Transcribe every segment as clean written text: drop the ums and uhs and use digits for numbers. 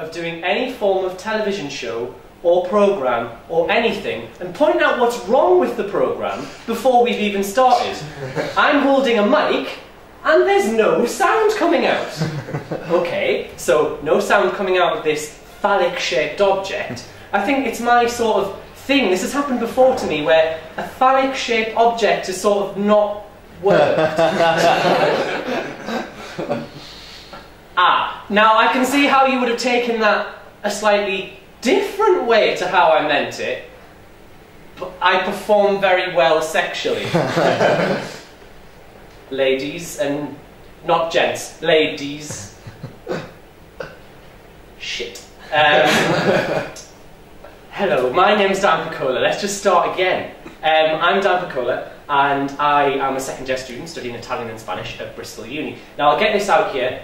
of doing any form of television show or program or anything and point out what's wrong with the program before we've even started. I'm holding a mic and there's no sound coming out. Okay, so no sound coming out of this phallic-shaped object. I think it's my sort of thing. This has happened before to me where a phallic-shaped object has sort of not worked. Now I can see how you would have taken that a slightly different way to how I meant it, but I perform very well sexually. Ladies, and not gents, ladies. Shit. Hello, my name's Dan Picola. Let's just start again. I'm Dan Picola, and I am a second-year student studying Italian and Spanish at Bristol Uni. Now, I'll get this out here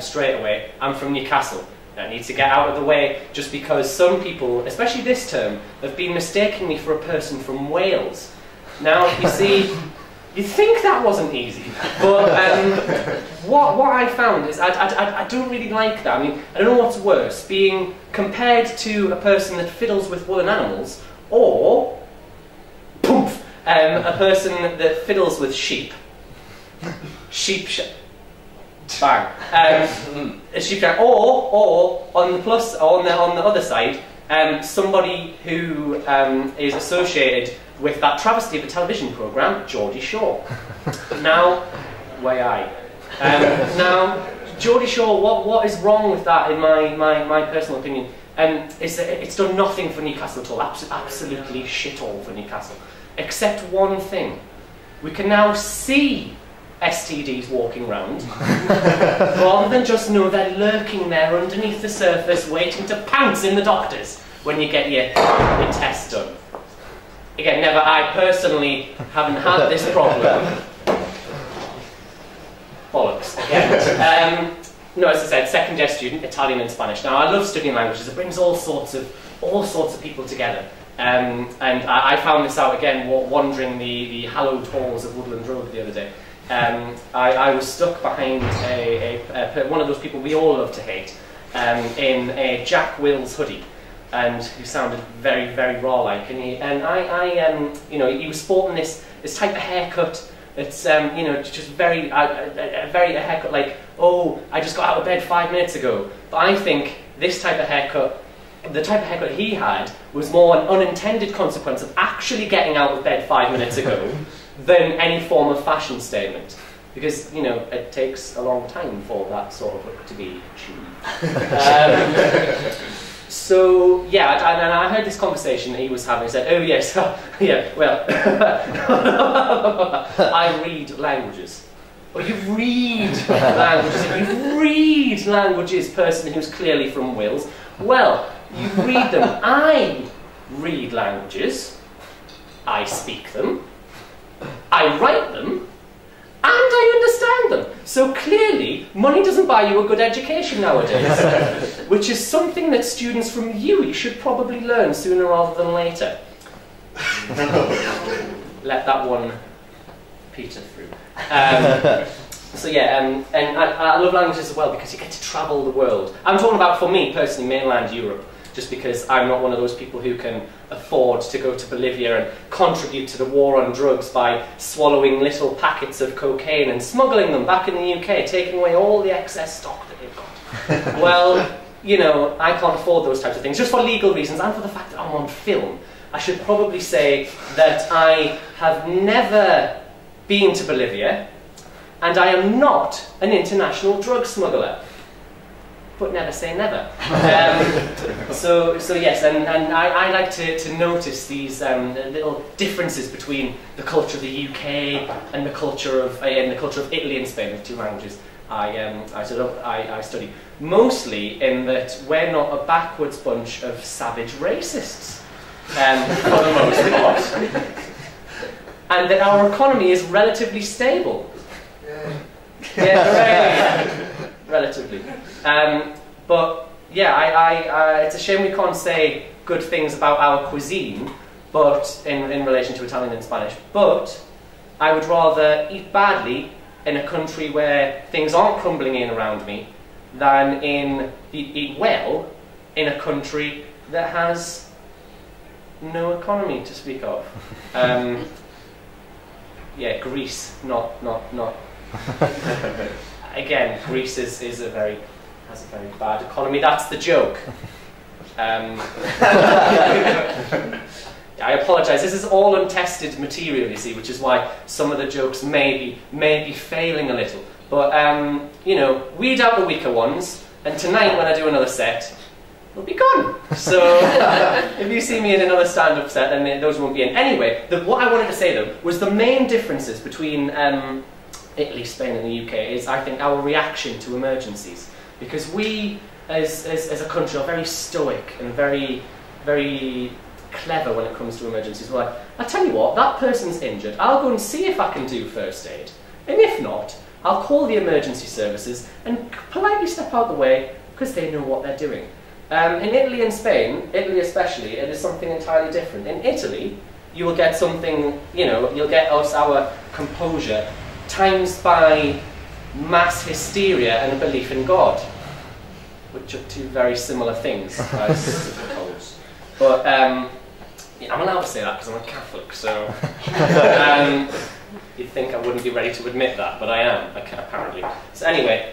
straight away. I'm from Newcastle. I need to get out of the way just because some people, especially this term, have been mistaking me for a person from Wales. Now, you see, you'd think that wasn't easy, but what I found is I don't really like that. I mean, I don't know what's worse, being compared to a person that fiddles with woolen animals, or poof, a person that fiddles with sheep. Bang. A sheep, or on the other side, somebody who is associated with that travesty of a television programme, Geordie Shore. Now, now, Geordie Shore, what is wrong with that in my personal opinion? Is that it's done nothing for Newcastle at all, absolutely shit all for Newcastle. Except one thing. We can now see STDs walking around, rather than just know they're lurking there underneath the surface, waiting to pounce in the doctors when you get your test done. Again, I personally haven't had this problem. Bollocks. Again. No, as I said, second-year student, Italian and Spanish. Now, I love studying languages. It brings all sorts of people together. And I found this out again wandering the hallowed halls of Woodland Road the other day. I was stuck behind one of those people we all love to hate, in a Jack Wills hoodie, and who sounded very, very raw-like. And he was sporting this type of haircut. It's just very a haircut like, oh, I just got out of bed 5 minutes ago. But I think this type of haircut, the type of haircut he had, was more an unintended consequence of actually getting out of bed 5 minutes ago than any form of fashion statement. Because, it takes a long time for that sort of look to be achieved. So, yeah, and I heard this conversation that he was having. He said, oh, yes, yeah, well, I read languages. Well, you read languages. If you read languages, person who's clearly from Wales, well, you read them. I read languages. I speak them. I write them. And I understand them. So clearly, money doesn't buy you a good education nowadays. Which is something that students from UWE should probably learn sooner rather than later. Let that one peter through. So yeah, and I love languages as well because you get to travel the world. I'm talking about, for me personally, mainland Europe. Just because I'm not one of those people who can afford to go to Bolivia and contribute to the war on drugs by swallowing little packets of cocaine and smuggling them back in the UK, taking away all the excess stock that they've got. Well, I can't afford those types of things, just for legal reasons and for the fact that I'm on film. I should probably say that I have never been to Bolivia, and I am not an international drug smuggler. But never say never. So yes, and I like to notice these little differences between the culture of the UK and the culture of Italy and Spain, the two languages I study. Mostly in that we're not a backwards bunch of savage racists, for the most part, and that our economy is relatively stable. Yeah, relatively. But yeah, it's a shame we can't say good things about our cuisine, but in relation to Italian and Spanish. But I would rather eat badly in a country where things aren't crumbling in around me than eat well in a country that has no economy to speak of. Yeah, Greece, not. Again, Greece has a very bad economy. That's the joke. I apologise. This is all untested material, you see, which is why some of the jokes may be failing a little. But you know, weed out the weaker ones, and tonight when I do another set, they'll be gone. So if you see me in another stand-up set, then those won't be in. Anyway, what I wanted to say though was the main differences between Italy, Spain, and the UK is, I think, our reaction to emergencies, because we, as a country, are very stoic and very clever when it comes to emergencies. We're like, I tell you what, that person's injured. I'll go and see if I can do first aid, and if not, I'll call the emergency services and politely step out the way because they know what they're doing. In Italy and Spain, Italy especially, it is something entirely different. In Italy, you will get something, you know, you'll get our composure times by mass hysteria and a belief in God, which are two very similar things, I suppose. But yeah, I'm allowed to say that because I'm a Catholic, so you'd think I wouldn't be ready to admit that, but I am, apparently. So anyway,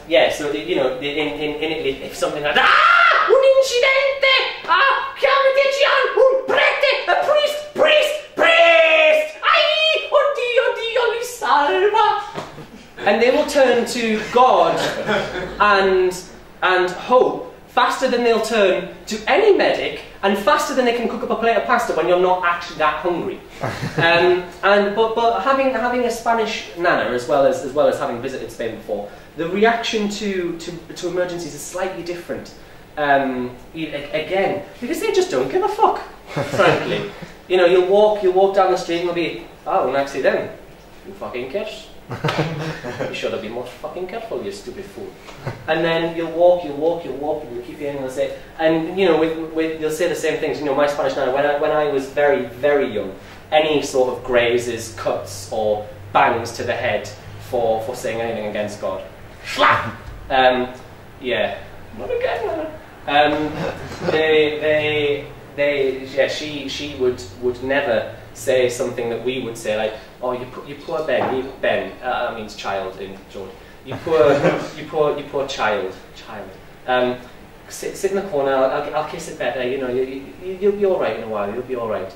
yeah, so you know, in Italy, if something like un incidente, chiamategli un prete, a priest, ai, oddio, li salva. And they will turn to God and hope faster than they'll turn to any medic, and faster than they can cook up a plate of pasta when you're not actually that hungry. But having a Spanish nana as well as having visited Spain before, the reaction to emergencies is slightly different. Again, because they just don't give a fuck, frankly. You know, you'll walk down the street and they'll be, oh, and actually then, you fucking kids. You should have been more fucking careful, you stupid fool. And then you'll walk, and you'll keep hearing them say, and you know, you'll say the same things. You know, my Spanish nana, when I was very, very young, any sort of grazes, cuts, or bangs to the head for saying anything against God, slap. Yeah, not again, yeah, she would never say something that we would say, like, oh, you poor Ben, that means child in Georgia. You poor child. Sit in the corner. I'll kiss it better. You know, you'll be all right in a while. You'll be all right.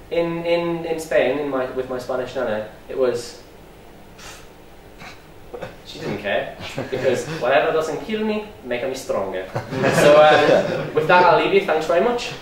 In Spain, with my Spanish nana, it was. She didn't care, because whatever doesn't kill me, makes me stronger. So with that, I'll leave you. Thanks very much.